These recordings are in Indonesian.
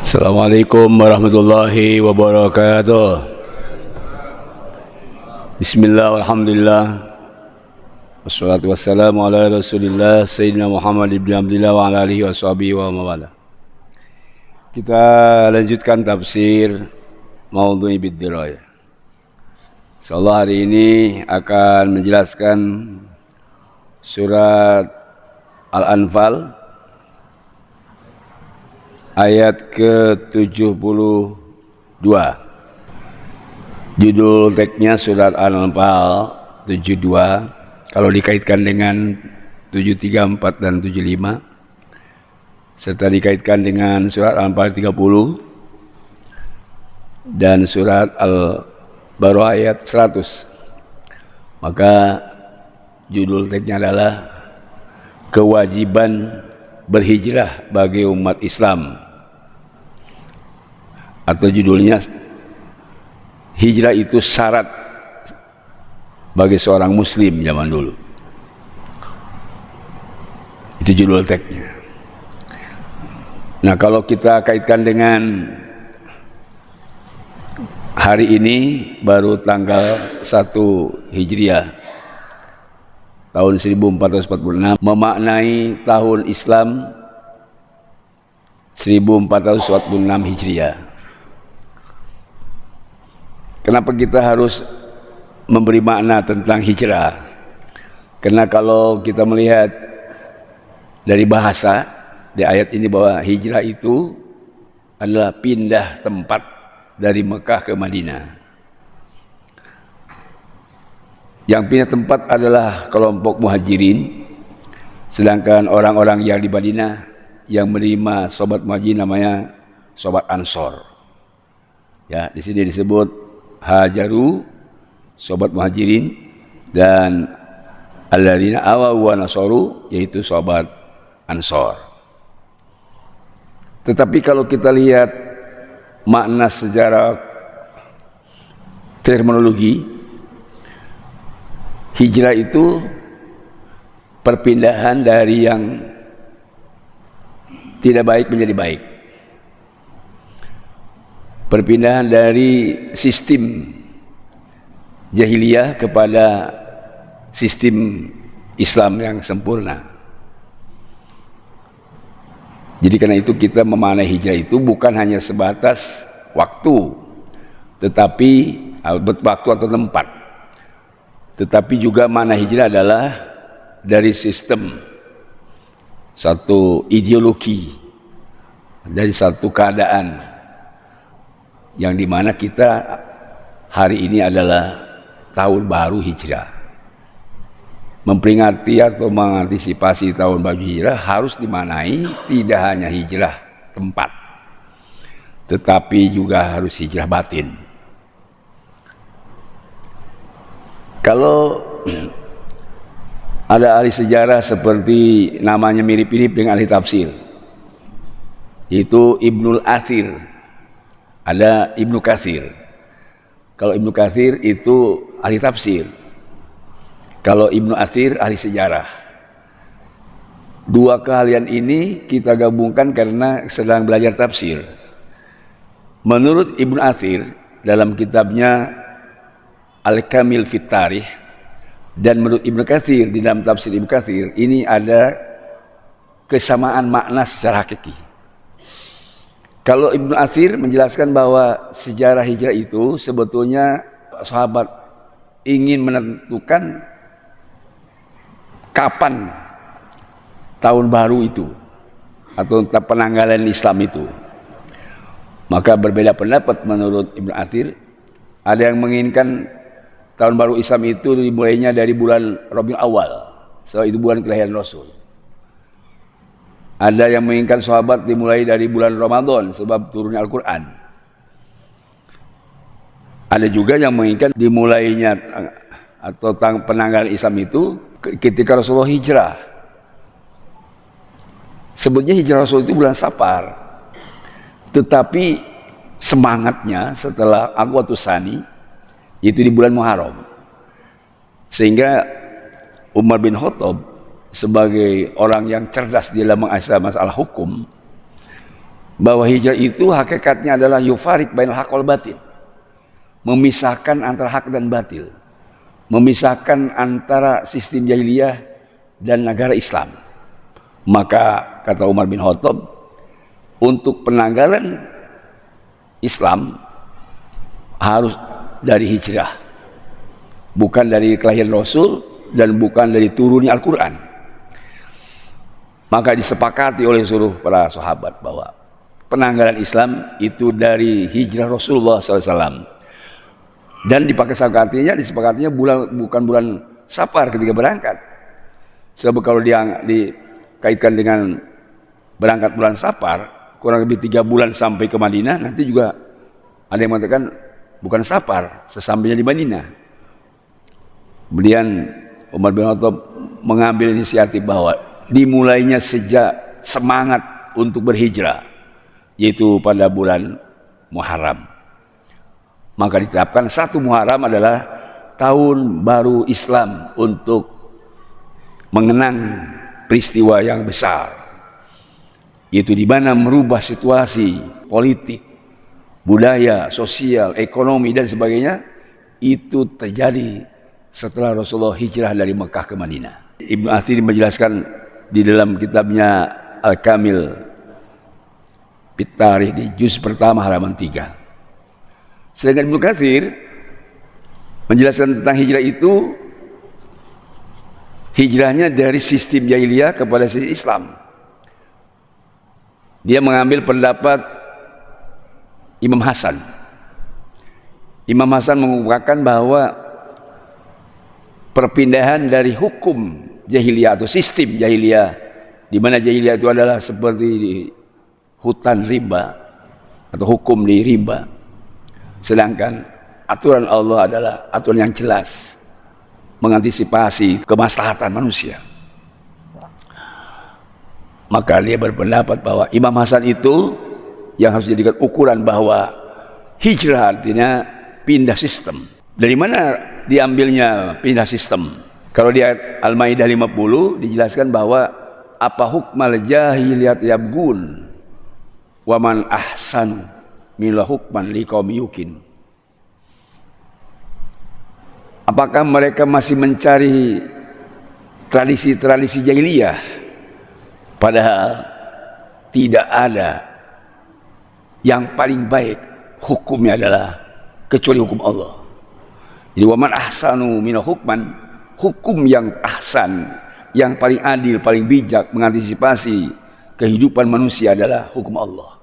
Assalamualaikum warahmatullahi wabarakatuh. Bismillah, alhamdulillah, wassalatu wassalamu ala rasulillah Sayyidina Muhammad ibn Abdillah wa ala alihi wa sahbihi wa mawala. Kita lanjutkan tafsir Maudhu'i bid-dirayah. InsyaAllah hari ini akan menjelaskan surat Al-Anfal ayat ke-72. Judul teksnya surat Al-Anfal 72. Kalau dikaitkan dengan 734 dan 75 serta dikaitkan dengan surat Al-Anfal 30 dan surat Al-Baqarah ayat 100, maka judul teksnya adalah kewajiban berhijrah bagi umat Islam, atau judulnya hijrah itu syarat bagi seorang muslim zaman dulu. Itu judul teksnya. Nah, kalau kita kaitkan dengan hari ini baru tanggal 1 Hijriah tahun 1446, memaknai tahun Islam 1446 Hijriah. Kenapa kita harus memberi makna tentang hijrah? Karena kalau kita melihat dari bahasa di ayat ini bahwa hijrah itu adalah pindah tempat dari Mekah ke Madinah. Yang pindah tempat adalah kelompok muhajirin, sedangkan orang-orang yang di Madinah yang menerima sobat muhajirin namanya sobat Ansor. Ya, di sini disebut hajaru, sobat muhajirin, dan alladzina awaw wa nasaru, yaitu sobat Ansor. Tetapi kalau kita lihat makna secara terminologi, hijrah itu perpindahan dari yang tidak baik menjadi baik. Perpindahan dari sistem jahiliyah kepada sistem Islam yang sempurna. Jadi karena itu kita memaknai hijrah itu bukan hanya sebatas waktu, tetapi waktu atau tempat. Tetapi juga makna hijrah adalah dari sistem, satu ideologi, dari satu keadaan yang dimana kita hari ini adalah tahun baru hijrah. Memperingati atau mengantisipasi tahun baru hijrah harus dimaknai tidak hanya hijrah tempat, tetapi juga harus hijrah batin. Kalau ada ahli sejarah seperti namanya mirip-mirip dengan ahli tafsir, yaitu Ibnul Athir, ada Ibnu Katsir. Kalau Ibnu Katsir itu ahli tafsir, kalau Ibnu Athir ahli sejarah. Dua keahlian ini kita gabungkan karena sedang belajar tafsir. Menurut Ibnu Athir dalam kitabnya Al-Kamil fit Tarikh, dan menurut Ibnu Katsir di dalam tafsir Ibnu Katsir, ini ada kesamaan makna secara hakiki. Kalau Ibnu Athir menjelaskan bahwa sejarah hijrah itu sebetulnya sahabat ingin menentukan kapan tahun baru itu atau penanggalan Islam itu. Maka berbeda pendapat menurut Ibnu Athir. Ada yang menginginkan tahun baru Islam itu dimulainya dari bulan Rabiul Awal, so itu bulan kelahiran Rasul. Ada yang menginginkan sahabat dimulai dari bulan Ramadan sebab turunnya Al-Quran. Ada juga yang menginginkan dimulainya atau penanggalan Islam itu ketika Rasulullah hijrah. Sebetulnya hijrah Rasul itu bulan Safar, tetapi semangatnya setelah Aqwatus Tsani itu di bulan Muharram. Sehingga Umar bin Khattab sebagai orang yang cerdas di dalam mengasah masalah hukum, bahwa hijrah itu hakikatnya adalah yufarik bainal haq wal batil, memisahkan antara hak dan batil, memisahkan antara sistem jahiliyah dan negara Islam. Maka kata Umar bin Khattab, untuk penanggalan Islam harus dari hijrah, bukan dari kelahiran Rasul dan bukan dari turunnya Al-Quran. Maka disepakati oleh seluruh para sahabat bahwa penanggalan Islam itu dari hijrah Rasulullah SAW. Dan disepakatinya bukan bulan Safar ketika berangkat. Sebab kalau dia dikaitkan dengan berangkat bulan Safar, kurang lebih 3 bulan sampai ke Madinah, nanti juga ada yang mengatakan bukan Safar, sesampainya di Madinah. Kemudian Umar bin Khattab mengambil inisiatif bahwa dimulainya sejak semangat untuk berhijrah, yaitu pada bulan Muharram. Maka ditetapkan 1 Muharram adalah tahun baru Islam untuk mengenang peristiwa yang besar, yaitu di mana merubah situasi politik, budaya, sosial, ekonomi dan sebagainya. Itu terjadi setelah Rasulullah hijrah dari Mekah ke Madinah. Ibnu Athir menjelaskan di dalam kitabnya Al-Kamil fit Tarikh di juz pertama halaman 3. Sedangkan Ibnu Katsir menjelaskan tentang hijrah itu, hijrahnya dari sistem jahiliyah kepada sistem Islam. Dia mengambil pendapat Imam Hasan. Imam Hasan mengungkapkan bahwa perpindahan dari hukum jahiliyah atau sistem jahiliyah, di mana jahiliyah itu adalah seperti di hutan rimba atau hukum di rimba, sedangkan aturan Allah adalah aturan yang jelas, mengantisipasi kemaslahatan manusia. Maka dia berpendapat bahwa Imam Hasan itu yang harus dijadikan ukuran bahwa hijrah artinya pindah sistem. Dari mana diambilnya pindah sistem? Kalau di ayat Al-Maidah 50 dijelaskan bahwa apa hukmal jahiliyat yabgun wa man ahsanu minal hukman liqaumi yuqin. Apakah mereka masih mencari tradisi-tradisi jahiliyah, padahal tidak ada yang paling baik hukumnya adalah kecuali hukum Allah. Jadi waman ahsanu minal hukman, hukum yang ahsan, yang paling adil, paling bijak mengantisipasi kehidupan manusia adalah hukum Allah.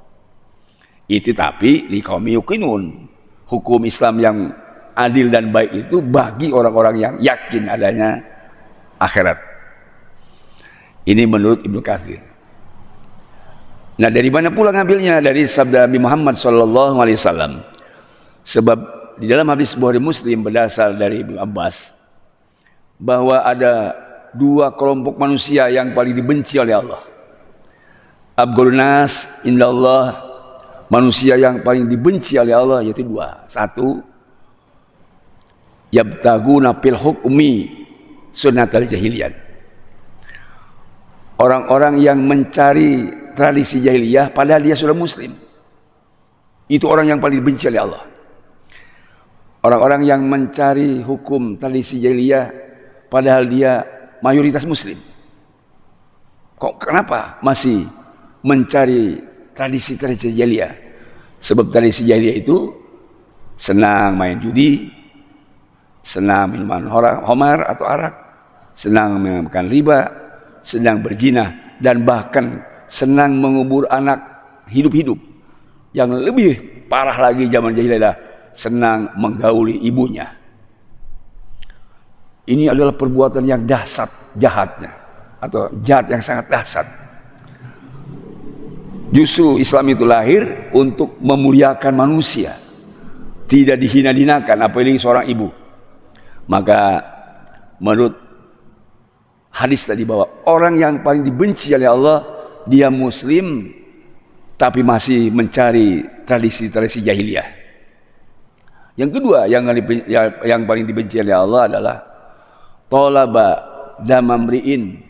Itu tapi liqaumi yuqinun, hukum Islam yang adil dan baik itu bagi orang-orang yang yakin adanya akhirat. Ini menurut Ibnu Katsir. Nah, dari mana pula ngambilnya? Dari sabda Nabi Muhammad SAW. Sebab di dalam hadis Bukhari Muslim berdasar dari Ibnu Abbas bahwa ada 2 kelompok manusia yang paling dibenci oleh Allah. Abghadun nas indallah, manusia yang paling dibenci oleh Allah yaitu 2. 1, yabtaguna fil hukmi sunnatal jahiliyah. Orang-orang yang mencari tradisi jahiliyah padahal dia sudah muslim. Itu orang yang paling dibenci oleh Allah. Orang-orang yang mencari hukum tradisi jahiliyah padahal dia mayoritas muslim. Kenapa masih mencari tradisi-tradisi jahiliyah? Sebab tradisi jahiliyah itu senang main judi, senang minuman khamar atau arak, senang makan riba, senang berzina, dan bahkan senang mengubur anak hidup-hidup. Yang lebih parah lagi zaman jahiliyah adalah senang menggauli ibunya. Ini adalah perbuatan yang dahsyat jahatnya, atau jahat yang sangat dahsyat. Justru Islam itu lahir untuk memuliakan manusia, tidak dihina-hinakan, apalagi seorang ibu. Maka menurut hadis tadi bahwa orang yang paling dibenci oleh Allah, dia muslim tapi masih mencari tradisi-tradisi jahiliyah. Yang kedua yang paling dibenci oleh Allah adalah talaba damamriin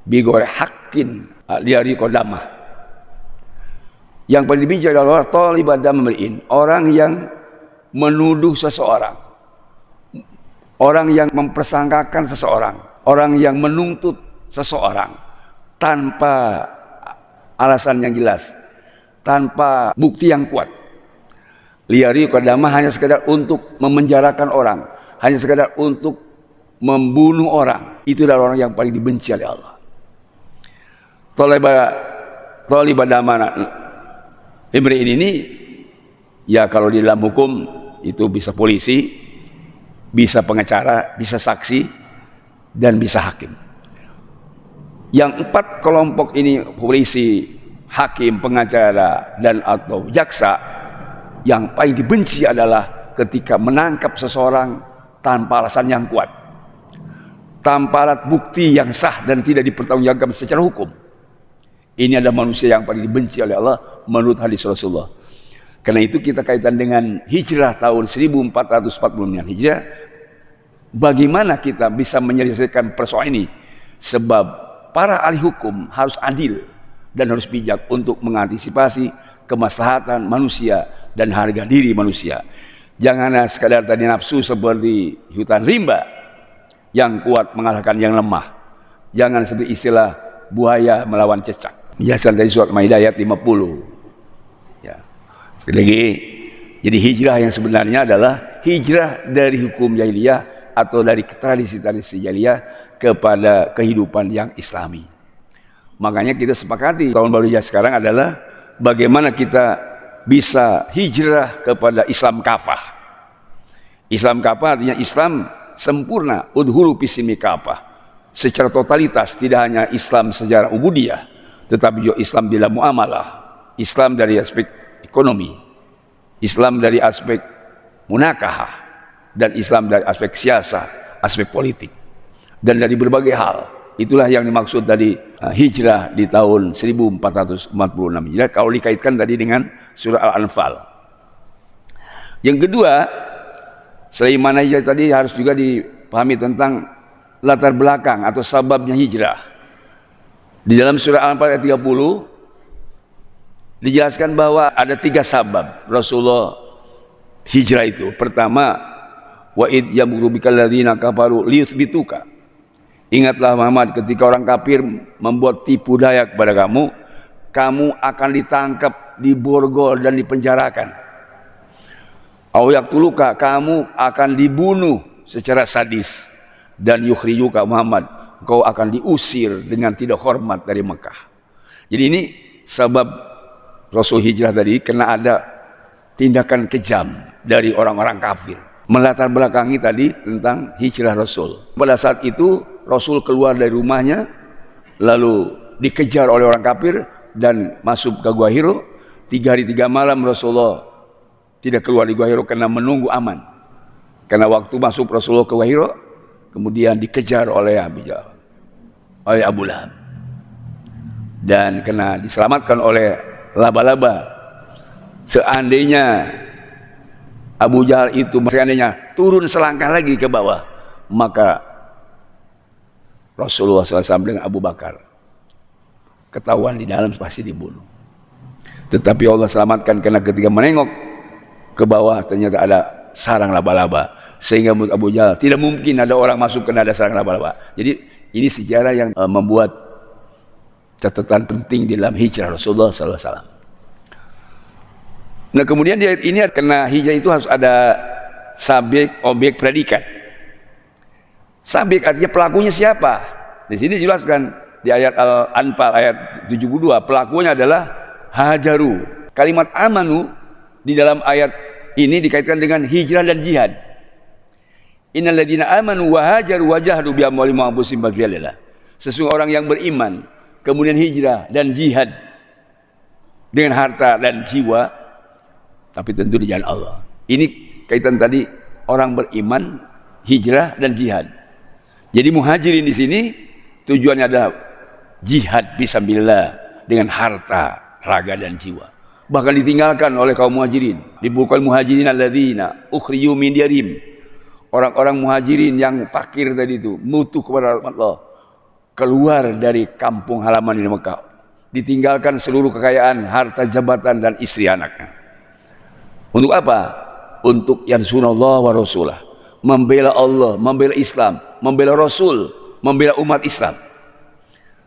bighairi haqqin liari qadamah. Yang paling dibenci adalah talibad damri'in, orang yang menuduh seseorang, orang yang mempersangkakan seseorang, orang yang menuntut seseorang tanpa alasan yang jelas, tanpa bukti yang kuat. Liari kadama hanya sekedar untuk memenjarakan orang, hanya sekedar untuk membunuh orang. Itu adalah orang yang paling dibenci oleh Allah. Talibad damana imri'in ini, ya kalau di dalam hukum itu bisa polisi, bisa pengacara, bisa saksi, dan bisa hakim. Yang 4 kelompok ini, polisi, hakim, pengacara, dan atau jaksa, yang paling dibenci adalah ketika menangkap seseorang tanpa alasan yang kuat, tanpa alat bukti yang sah dan tidak dipertanggungjawabkan secara hukum. Ini adalah manusia yang paling dibenci oleh Allah menurut hadis Rasulullah. Karena itu kita kaitan dengan hijrah tahun 1440 hijrah. Bagaimana kita bisa menyelesaikan persoalan ini? Sebab para ahli hukum harus adil dan harus bijak untuk mengantisipasi kemaslahatan manusia dan harga diri manusia. Janganlah sekadar tadi nafsu seperti hutan rimba yang kuat mengalahkan yang lemah. Jangan seperti istilah buaya melawan cecak. Biasa dari surat Maidah ayat 50. Ya. Sekali lagi, jadi hijrah yang sebenarnya adalah hijrah dari hukum jahiliyah atau dari tradisi-tradisi jahiliyah kepada kehidupan yang islami. Makanya kita sepakati tahun baru sekarang adalah bagaimana kita bisa hijrah kepada Islam kafah. Islam kafah artinya Islam sempurna, udhulu fisimi kafah. Secara totalitas, tidak hanya Islam secara ubudiyah, tetapi juga Islam dalam muamalah, Islam dari aspek ekonomi, Islam dari aspek munakahah, dan Islam dari aspek siasa, aspek politik, dan dari berbagai hal. Itulah yang dimaksud tadi hijrah di tahun 1446 hijrah, kalau dikaitkan tadi dengan surah Al-Anfal. Yang kedua, selain mana hijrah tadi harus juga dipahami tentang latar belakang atau sababnya hijrah. Di dalam surah Al-Anfal ayat 30 dijelaskan bahwa ada 3 sabab Rasulullah hijrah itu. Pertama, wa id yamkuru bikal ladzina kafaru liyuthbituka. Ingatlah Muhammad ketika orang kafir membuat tipu daya kepada kamu, kamu akan ditangkap, diborgol dan dipenjarakan. Au yaqtuluka, kamu akan dibunuh secara sadis, dan yukhrijuka Muhammad, kau akan diusir dengan tidak hormat dari Mekah. Jadi ini sebab Rasul hijrah tadi, karena ada tindakan kejam dari orang-orang kafir. Melatar belakangi tadi tentang hijrah Rasul. Pada saat itu Rasul keluar dari rumahnya, lalu dikejar oleh orang kafir dan masuk ke Gua Hiro. 3 hari 3 malam Rasulullah tidak keluar di Gua Hiro karena menunggu aman. Karena waktu masuk Rasulullah ke Gua Hiro, kemudian dikejar oleh Abu Lahab, dan kena diselamatkan oleh laba-laba. Seandainya Abu Jahal itu seandainya turun selangkah lagi ke bawah, maka Rasulullah SAW dengan Abu Bakar ketahuan di dalam pasti dibunuh. Tetapi Allah selamatkan karena ketika menengok ke bawah ternyata ada sarang laba-laba, sehingga menurut Abu Jahal tidak mungkin ada orang masuk karena ada sarang laba-laba. Jadi ini sejarah yang membuat catatan penting di dalam hijrah Rasulullah SAW. Nah kemudian di ayat ini karena hijrah itu harus ada subjek, objek, predikat. Subjek artinya pelakunya siapa? Di sini dijelaskan di ayat Al-Anfal ayat 72, pelakunya adalah hajaru. Kalimat amanu di dalam ayat ini dikaitkan dengan hijrah dan jihad. Innal ladzina amanu wa hajaru wa jahadu bi amwalihim wa anfusihim fi sabilillah. Sesungguhnya orang yang beriman kemudian hijrah dan jihad dengan harta dan jiwa, tapi tentu di jalan Allah. Ini kaitan tadi orang beriman, hijrah dan jihad. Jadi muhajirin di sini tujuannya adalah jihad fisabilillah dengan harta, raga dan jiwa. Bahkan ditinggalkan oleh kaum muhajirin. Dibuka muhajirin alladzina ukhriju min diyarihim. Orang-orang muhajirin yang fakir tadi itu, mutu kepada Allah, keluar dari kampung halaman di Mekah, ditinggalkan seluruh kekayaan, harta, jabatan, dan istri anaknya. Untuk apa? Untuk yansurallah wa rasulah, membela Allah, membela Islam, membela Rasul, membela umat Islam.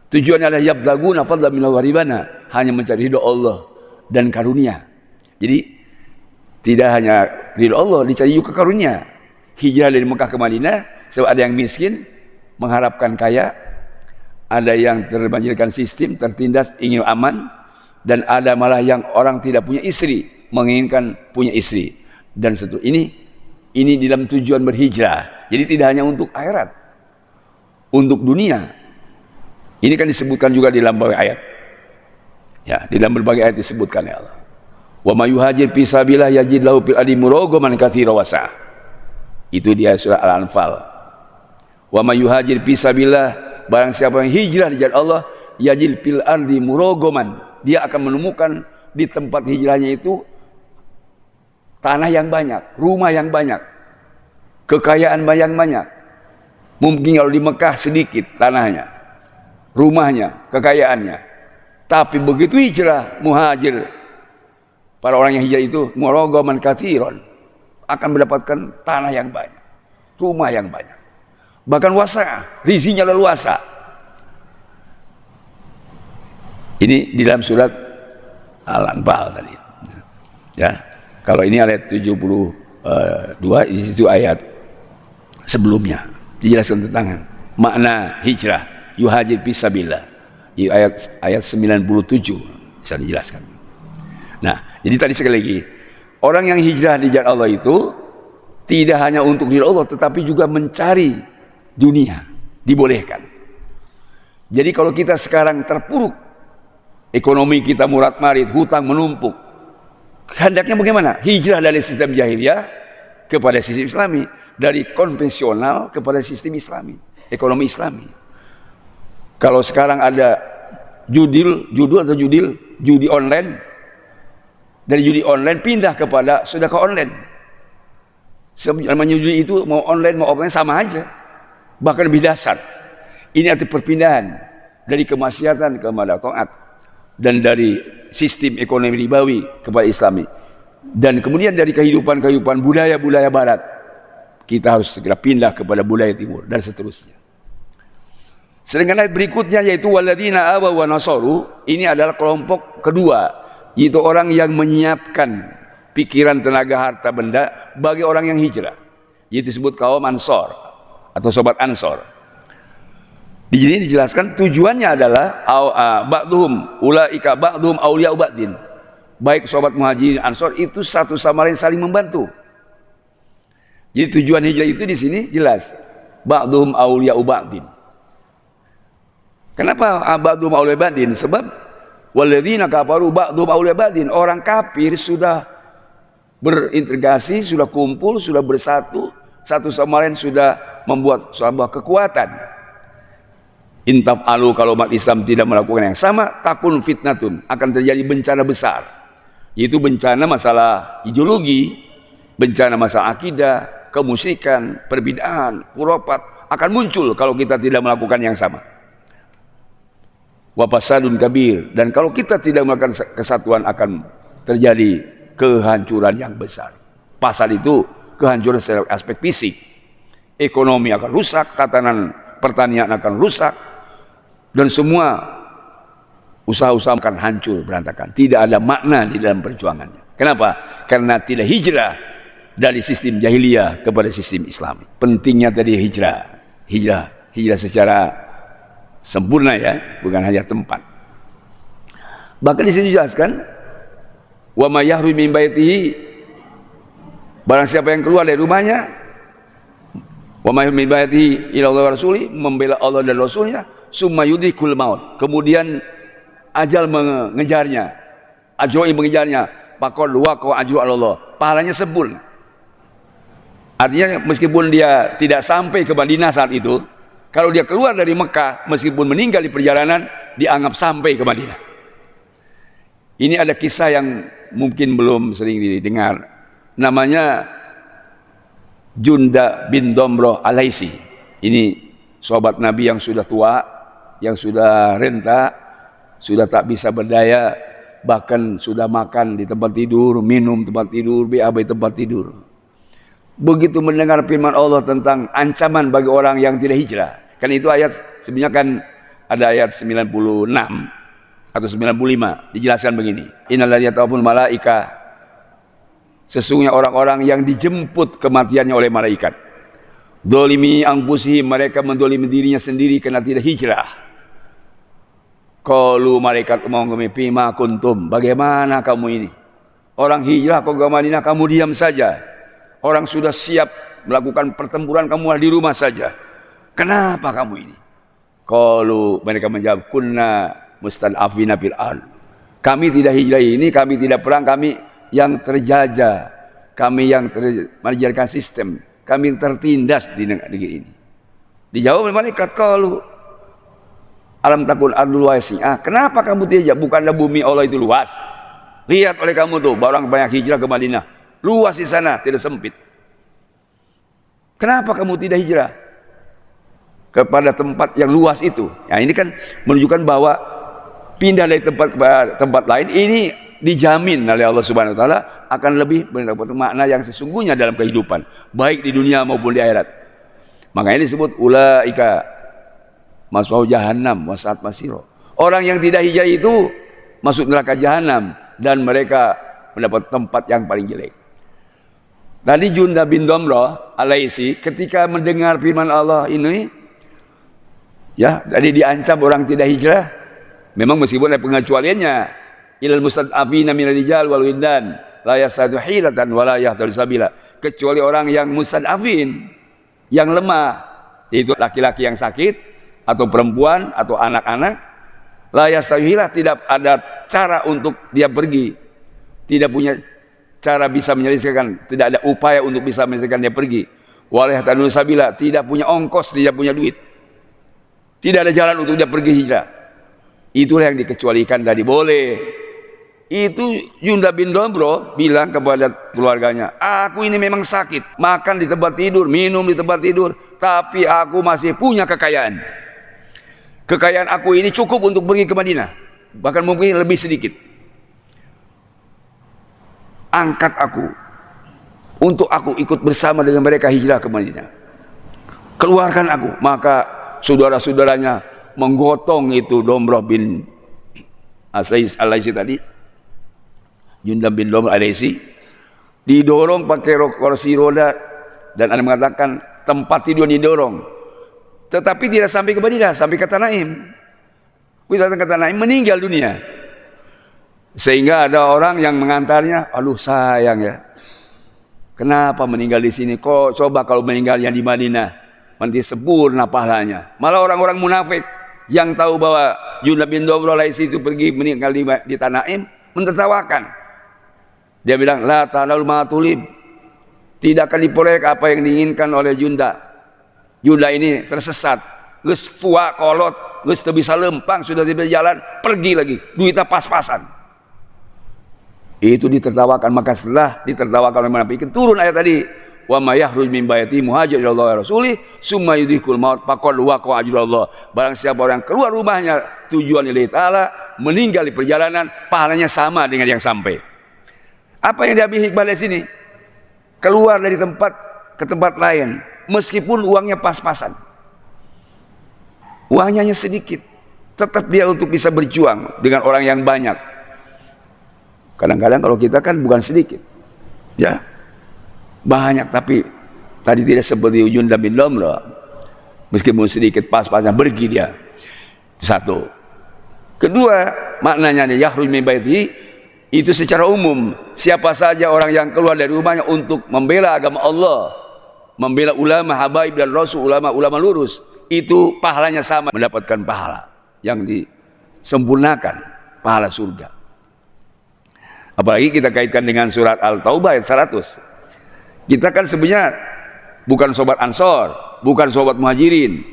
Tujuannya adalah yabtaguna fadlan min Allah wa ridwana, hanya mencari ridho Allah dan karunia. Jadi tidak hanya ridho Allah, dicari juga karunia. Hijrah dari Mekah ke Madinah, sebab ada yang miskin mengharapkan kaya, ada yang terbanjirkan sistem, tertindas, ingin aman, dan ada malah yang orang tidak punya istri, menginginkan punya istri. Dan seterusnya. Ini dalam tujuan berhijrah. Jadi tidak hanya untuk akhirat, untuk dunia. Ini kan disebutkan juga di dalam berbagai ayat. Ya, di dalam berbagai ayat disebutkan ya Allah. Wa may yuhajir fi sabilillah yajid lahu fil ardi muragaman katsira wasa'. Itu dia surah Al-Anfal. Wa may yuhajir fi sabilillah, barang siapa yang hijrah di jalan Allah, yajid fil ardi muragaman, dia akan menemukan di tempat hijrahnya itu tanah yang banyak, rumah yang banyak, kekayaan yang banyak. Mungkin kalau di Mekah sedikit tanahnya, rumahnya, kekayaannya. Tapi begitu hijrah, muhajir, para orang yang hijrah itu muragaman katsiran, akan mendapatkan tanah yang banyak, rumah yang banyak, bahkan wasa, rizinya leluasa. Ini di dalam surat Al-Anfal tadi. Ya, kalau ini ayat 72, di situ ayat sebelumnya dijelaskan tentang makna hijrah, yuhajir fisabilillah. Di ayat 97 bisa dijelaskan. Nah, jadi tadi sekali lagi, orang yang hijrah di jalan Allah itu tidak hanya untuk diri Allah, tetapi juga mencari dunia, dibolehkan. Jadi kalau kita sekarang terpuruk, ekonomi kita murat-marit, hutang menumpuk, hendaknya bagaimana? Hijrah dari sistem jahiliyah kepada sistem Islami, dari konvensional kepada sistem Islami, ekonomi Islami. Kalau sekarang ada judi online, dari judi online pindah kepada sedekah online. Namanya judi itu mau online mau offline sama aja, bahkan lebih dasar. Ini arti perpindahan dari kemaksiatan kepada taat, dan dari sistem ekonomi ribawi kepada Islami, dan kemudian dari kehidupan budaya Barat, kita harus segera pindah kepada budaya Timur, dan seterusnya. Sedangkan ayat berikutnya yaitu walladzina awaw wa nasaru, ini adalah kelompok kedua, yaitu orang yang menyiapkan pikiran, tenaga, harta, benda bagi orang yang hijrah, yaitu disebut kaum Ansor atau sobat Ansor. Di sini dijelaskan tujuannya adalah ba'dhum ulaika ba'dhum auliya'u ba'din. Baik sobat Muhajirin Ansor itu satu sama lain saling membantu. Jadi tujuan hijrah itu di sini jelas, ba'dhum auliya'u ba'din. Kenapa ba'dhum auliya'u ba'din? Sebab walladzina kafaru ba'dhum auliya'u ba'din, orang kafir sudah berintegrasi, sudah kumpul, sudah bersatu, satu sama lain sudah membuat sebuah kekuatan. Intaf'alu, kalau umat Islam tidak melakukan yang sama, takun fitnatun, akan terjadi bencana besar, yaitu bencana masalah ideologi, bencana masalah akidah, kemusyrikan, perbid'ahan, khurafat akan muncul kalau kita tidak melakukan yang sama. Wa fasadun kabir, dan kalau kita tidak melakukan kesatuan akan terjadi kehancuran yang besar. Pasal itu kehancuran secara aspek fisik, ekonomi akan rusak, tatanan pertanian akan rusak, dan semua usaha-usaha akan hancur berantakan. Tidak ada makna di dalam perjuangannya. Kenapa? Karena tidak hijrah dari sistem jahiliyah kepada sistem Islami. Pentingnya tadi hijrah secara sempurna, ya, bukan hanya tempat. Bahkan di sini dijelaskan, wa may yahrum min baitihi, barang siapa yang keluar dari rumahnya, wa may yahrum min baitihi ila Allah wa rasuli, membela Allah dan Rasulnya, summa yudrikul maut, kemudian ajal mengejarnya, ajoi mengejarnya, faqad waqa ajru Allah, pahalanya sempurna. Artinya meskipun dia tidak sampai ke Madinah saat itu, kalau dia keluar dari Mekah, meskipun meninggal di perjalanan, dianggap sampai ke Madinah. Ini ada kisah yang mungkin belum sering didengar. Namanya Junda bin Domroh Al-Laisi. Ini sahabat Nabi yang sudah tua, yang sudah renta, sudah tak bisa berdaya, bahkan sudah makan di tempat tidur, minum tempat tidur, BAB tempat tidur. Begitu mendengar firman Allah tentang ancaman bagi orang yang tidak hijrah. Kan itu ayat, sebenarnya kan ada ayat 96 atau 95, dijelaskan begini. Innalladzina tawaffahumul malaika, sesungguhnya orang-orang yang dijemput kematiannya oleh malaikat. Dzalimi anfusihim, mereka mendolimi dirinya sendiri karena tidak hijrah. Qalu, malaikat mau fima kuntum, bagaimana kamu ini? Orang hijrah kok ke Madinah, kamu diam saja. Orang sudah siap melakukan pertempuran, kamu di rumah saja. Kenapa kamu ini? Qalu, mereka menjawab, kunna mustad'afina fil ard. Kami tidak hijrah ini, kami tidak perang, kami yang terjajah, kami yang mengajarkan sistem, kami yang tertindas di negeri ini. Dijawab oleh malaikat, qalu alam takun ardul wasi'ah. Kenapa kamu tidak? Bukanlah bumi Allah itu luas? Lihat oleh kamu tuh, orang banyak hijrah ke Madinah, luas di sana, tidak sempit. Kenapa kamu tidak hijrah kepada tempat yang luas itu? Nah, ini kan menunjukkan bahwa pindah dari tempat ke tempat lain ini dijamin oleh Allah Subhanahu wa taala akan lebih mendapat makna yang sesungguhnya dalam kehidupan, baik di dunia maupun di akhirat. Makanya disebut ulaika masuk jahannam wasat masiro. Orang yang tidak hijrah itu masuk neraka jahanam dan mereka mendapat tempat yang paling jelek. Tadi Jundab bin Damrah Al-Laisi ketika mendengar firman Allah ini, ya, tadi diancam orang tidak hijrah. Memang meskipun ada pengecualiannya, ilal mustad'afina minal rijal wal wildan la yastadu hilatan wa la yahtadu sabila, kecuali orang yang mustad'afin, yang lemah, yaitu laki-laki yang sakit atau perempuan atau anak-anak, la yastadu hilah, tidak ada cara untuk dia pergi, tidak punya cara bisa menyelesaikan, tidak ada upaya untuk bisa menyelesaikan dia pergi. Wa la yahtadu sabila, tidak punya ongkos, tidak punya duit, tidak ada jalan untuk dia pergi hijrah. Itulah yang dikecualikan dari boleh. Itu Jundab bin Damrah bilang kepada keluarganya, aku ini memang sakit, makan di tempat tidur, minum di tempat tidur, tapi aku masih punya kekayaan. Kekayaan aku ini cukup untuk pergi ke Madinah, bahkan mungkin lebih sedikit. Angkat aku untuk aku ikut bersama dengan mereka hijrah ke Madinah. Keluarkan aku. Maka saudara-saudaranya menggotong itu Damrah bin Al-Laisi tadi, Jundab bin Damrah Al-Laisi, didorong pakai kursi roda, dan ada mengatakan tempat tidur didorong, tetapi tidak sampai ke Madinah, sampai ke Tanaim. Datang ke Tanaim, meninggal dunia. Sehingga ada orang yang mengantarnya, aduh sayang ya, kenapa meninggal di sini? Kok coba kalau meninggal yang di Madinah, nanti sempurna pahalanya. Malah orang-orang munafik yang tahu bahwa Jundab bin Damrah Al-Laisi itu pergi meninggal di Tanaim, mentertawakan. Dia bilang, la tanal matulib, tidak akan diperoleh apa yang diinginkan oleh Junda. Junda ini tersesat, geus tua kolot, geus teu bisa lempang, sudah tidak jalan, pergi lagi, duitnya pas-pasan. Itu ditertawakan. Maka setelah ditertawakan oleh munafikin, turun ayat tadi, wa may yakhruj min baiti muhajir ila Allah wa rasulih summa yudrikul maut faqad waqa ajrullah. Barang siapa orang keluar rumahnya tujuan lillahi taala, meninggal di perjalanan, pahalanya sama dengan yang sampai. Apa yang diambil hikmah dari sini? Keluar dari tempat ke tempat lain, meskipun uangnya pas-pasan, uangnya hanya sedikit, tetap dia untuk bisa berjuang dengan orang yang banyak. Kadang-kadang kalau kita kan bukan sedikit, ya banyak, tapi tadi tidak seperti Jundab bin Damrah, meskipun sedikit pas-pasan pergi dia. Satu. Kedua, maknanya yakhruj min baiti itu secara umum, siapa saja orang yang keluar dari rumahnya untuk membela agama Allah, membela ulama habaib dan rasul, ulama lurus, itu pahalanya sama, mendapatkan pahala yang disempurnakan, pahala surga. Apalagi kita kaitkan dengan surat Al-Taubah ayat 100. Kita kan sebenarnya bukan sobat Ansor, bukan sobat Muhajirin.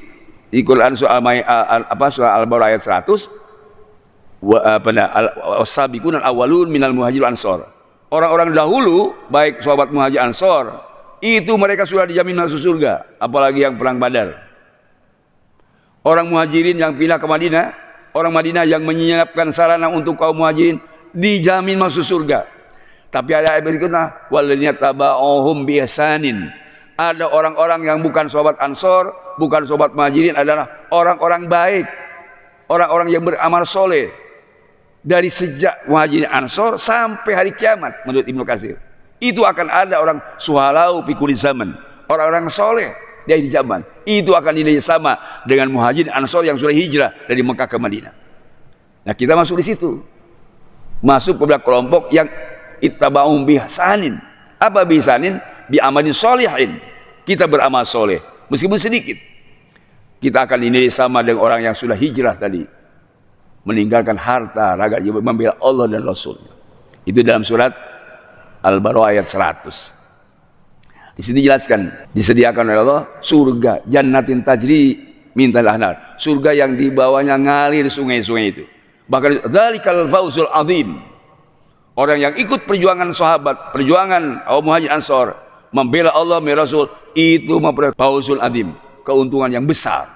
Di Quran surah Al-Baqarah ayat 100, was-sabiqun al-awwalun minal muhajir ansor. Orang-orang dahulu, baik sahabat Muhajir Ansor, itu mereka sudah dijamin masuk surga, apalagi yang perang Badar. Orang Muhajirin yang pindah ke Madinah, orang Madinah yang menyiapkan sarana untuk kaum muhajirin dijamin masuk surga. Tapi ada ayat berikutnya, walladzina taba'uhum biihsanin. Ada orang-orang yang bukan sahabat Ansor, bukan sahabat muhajirin, adalah orang-orang baik, orang-orang yang beramal soleh dari sejak muhajirin Ansor sampai hari kiamat. Menurut Ibnu Katsir, itu akan ada orang suhalau fi kulli zaman, orang-orang soleh dari zaman itu akan dinilai sama dengan muhajirin Ansor yang sudah hijrah dari Mekah ke Madinah. Nah, kita masuk di situ, masuk pada kelompok yang ittaba'um bihsanin. Apa bihsanin? Bi amalin sholihin. Kita beramal soleh meskipun sedikit, kita akan dinilai sama dengan orang yang sudah hijrah tadi, meninggalkan harta raga jiwa membela Allah dan Rasulnya. Itu dalam surat Al-Baqarah ayat 100. Di sini jelaskan, disediakan oleh Allah surga jannatin tajri min tahtiha al-anhar, surga yang di bawahnya ngalir sungai-sungai itu. Bahkan dzalikal fawzul azim. Orang yang ikut perjuangan sahabat, perjuangan kaum muhajirin Ansor, membela Allah, membela Rasul, itu memperoleh fawzul azim, keuntungan yang besar.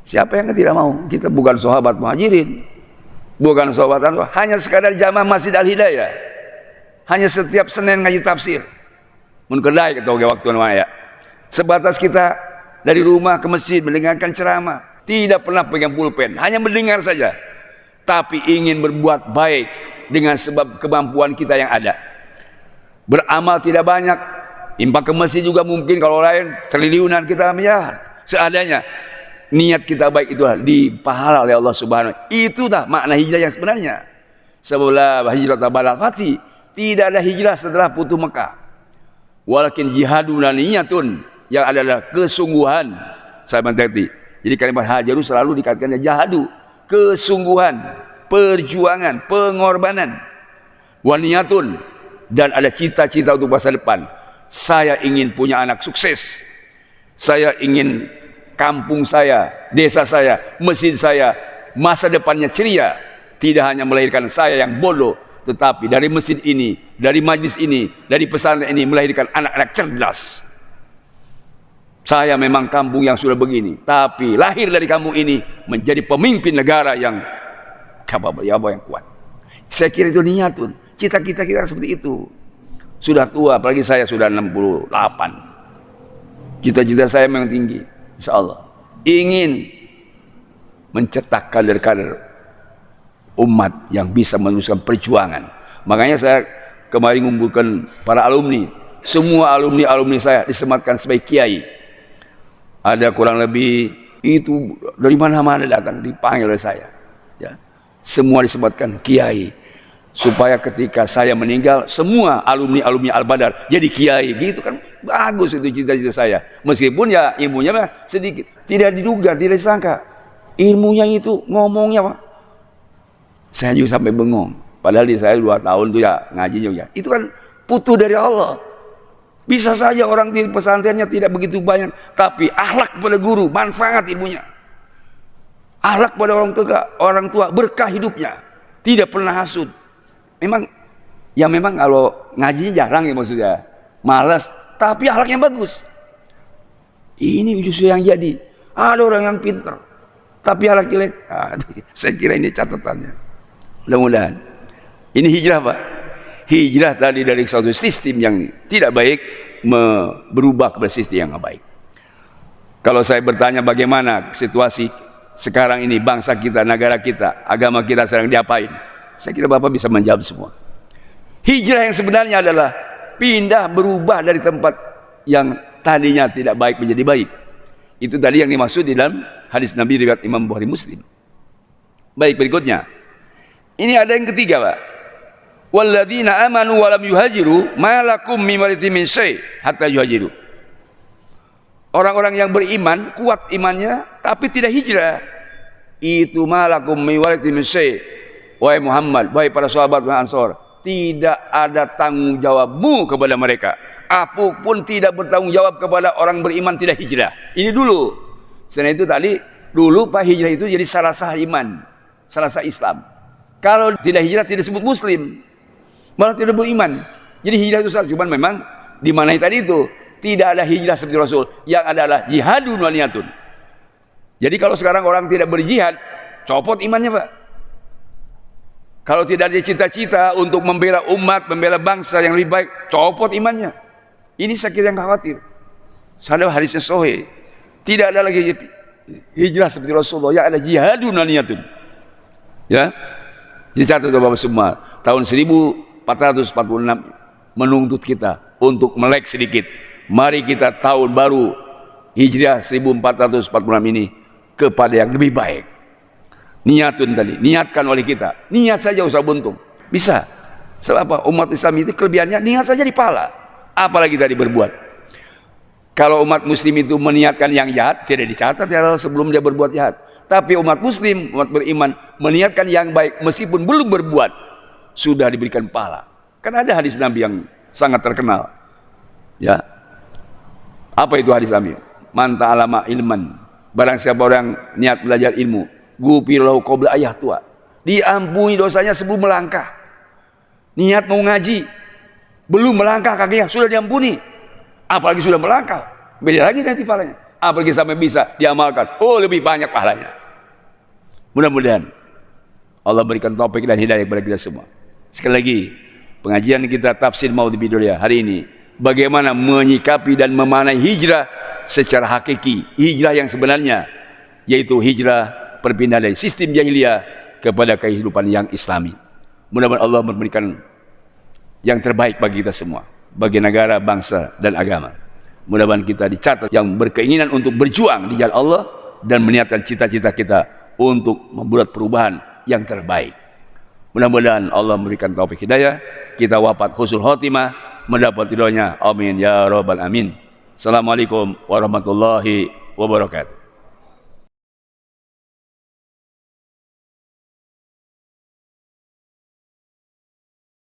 Siapa yang tidak mau? Kita bukan sahabat muhajirin, bukan sahabat Ansor, hanya sekadar jamaah Masjid Al-Hidayah, hanya setiap Senin ngaji tafsir, mun kedai kita waktu namanya, sebatas kita dari rumah ke masjid mendengarkan ceramah, tidak pernah pegang pulpen, hanya mendengar saja, tapi ingin berbuat baik dengan sebab kemampuan kita yang ada. Beramal tidak banyak, impak ke masjid juga mungkin, kalau lain triliunan kita ya seadanya. Niat kita baik itu dipahala oleh Allah Subhanahu. Itu dah makna hijrah yang sebenarnya. Sebab hijrah ba'dal fathi, tidak ada hijrah setelah putus Mekah. Walakin jihadun niyatun, yang adalah kesungguhan. Saya mengerti. Jadi kalimat hajaru selalu dikatakan jahadu, kesungguhan, perjuangan, pengorbanan. Waniyatun, dan ada cita-cita untuk masa depan. Saya ingin punya anak sukses, saya ingin kampung saya, desa saya, masjid saya, masa depannya ceria. Tidak hanya melahirkan saya yang bodoh, tetapi dari masjid ini, dari majlis ini, dari pesantren ini melahirkan anak-anak cerdas. Saya memang kampung yang sudah begini, tapi lahir dari kampung ini menjadi pemimpin negara yang kapabel, yang kuat. Saya kira itu niatun. Cita-cita kita seperti itu. Sudah tua, apalagi saya sudah 68. Cita-cita saya memang tinggi, insya Allah. Ingin mencetak kader-kader umat yang bisa meneruskan perjuangan. Makanya saya kemarin mengumpulkan para alumni. Semua alumni saya disematkan sebagai kiai. Ada kurang lebih itu dari mana-mana datang, dipanggil oleh saya. Ya. Semua disematkan kiai. Supaya ketika saya meninggal, semua alumni Al-Badar jadi kiai, gitu kan. Bagus itu cita-cita saya. Meskipun ya ilmunya sedikit, tidak diduga, tidak disangka. Ilmunya itu ngomongnya Pak, saya juga sampai bengong. Padahal di saya 2 tahun tuh ya ngaji juga. Itu kan putu dari Allah. Bisa saja orang di pesantrennya tidak begitu banyak, tapi akhlak kepada guru, manfaat ilmunya. Akhlak pada orang tua, berkah hidupnya, tidak pernah hasut. Memang kalau ngaji jarang ya maksudnya, malas, tapi akhlaknya bagus. Ini justru yang jadi. Ada orang yang pintar, tapi akhlak jelek. Saya kira ini catatannya. Mudah-mudahan. Ini hijrah Pak. Hijrah tadi dari suatu sistem yang tidak baik berubah kepada sistem yang baik. Kalau saya bertanya bagaimana situasi sekarang ini, bangsa kita, negara kita, agama kita sedang diapain? Saya kira Bapak bisa menjawab semua. Hijrah yang sebenarnya adalah pindah, berubah dari tempat yang tadinya tidak baik menjadi baik. Itu tadi yang dimaksud di dalam hadis Nabi riwayat Imam Bukhari Muslim. Baik, berikutnya. Ini ada yang ketiga Pak. Walladzina amanu wa lam yuhajiru ma lakum min min syai' hatta yuhajiru. Orang-orang yang beriman, kuat imannya tapi tidak hijrah. Itu ma lakum min min syai'. Wahai Muhammad, wahai para sahabat Ansor, tidak ada tanggung jawabmu kepada mereka. Aku pun tidak bertanggung jawab kepada orang beriman tidak hijrah. Ini dulu. Selain itu tadi, dulu Pak, hijrah itu jadi salah sah iman, salah sah Islam. Kalau tidak hijrah tidak disebut Muslim, malah tidak beriman. Jadi hijrah itu salah. Cuman memang dimanai tadi itu tidak ada hijrah seperti Rasul. Yang adalah jihadun wa niyatun. Jadi kalau sekarang orang tidak berjihad, copot imannya, Pak. Kalau tidak ada cita-cita untuk membela umat, membela bangsa yang lebih baik, copot imannya. Ini saya kira yang khawatir. Sadar hadisnya sahih. Tidak ada lagi hijrah seperti Rasulullah, ya ada jihadun niyatun. Ya. Dicatat Bapak semua. Tahun 1446 menuntut kita untuk melek sedikit. Mari kita tahun baru Hijriah 1446 ini kepada yang lebih baik. Niatun tadi, niatkan oleh kita. Niat saja usah buntung. Bisa. Sebab apa? Umat Islam itu kelebihannya niat saja di pahala. Apalagi tadi berbuat. Kalau umat muslim itu meniatkan yang jahat, tidak dicatat ya sebelum dia berbuat jahat. Tapi umat muslim, umat beriman meniatkan yang baik meskipun belum berbuat, sudah diberikan pahala. Kan ada hadis Nabi yang sangat terkenal. Ya. Apa itu hadis Nabi? Man ta'alama ilman. Barang siapa orang niat belajar ilmu, gufilahu qabla ayah tua. Diampuni dosanya sebelum melangkah. Niat mau ngaji, belum melangkah kakinya sudah diampuni. Apalagi sudah melangkah, beda lagi nanti pahalanya. Apalagi sampai bisa diamalkan, oh lebih banyak pahalanya. Mudah-mudahan Allah berikan taufik dan hidayah kepada kita semua. Sekali lagi, pengajian kita tafsir Maudhi Bidulia hari ini, bagaimana menyikapi dan memaknai hijrah secara hakiki, hijrah yang sebenarnya, yaitu hijrah perpindahan dari sistem jahiliyah kepada kehidupan yang islami. Mudah-mudahan Allah memberikan yang terbaik bagi kita semua, bagi negara, bangsa, dan agama. Mudah-mudahan kita dicatat yang berkeinginan untuk berjuang di jalan Allah dan meniatkan cita-cita kita untuk membuat perubahan yang terbaik. Mudah-mudahan Allah memberikan taufik hidayah, kita wafat husnul khotimah, mendapat ridhonya. Amin ya rabbal amin. Assalamualaikum warahmatullahi wabarakatuh.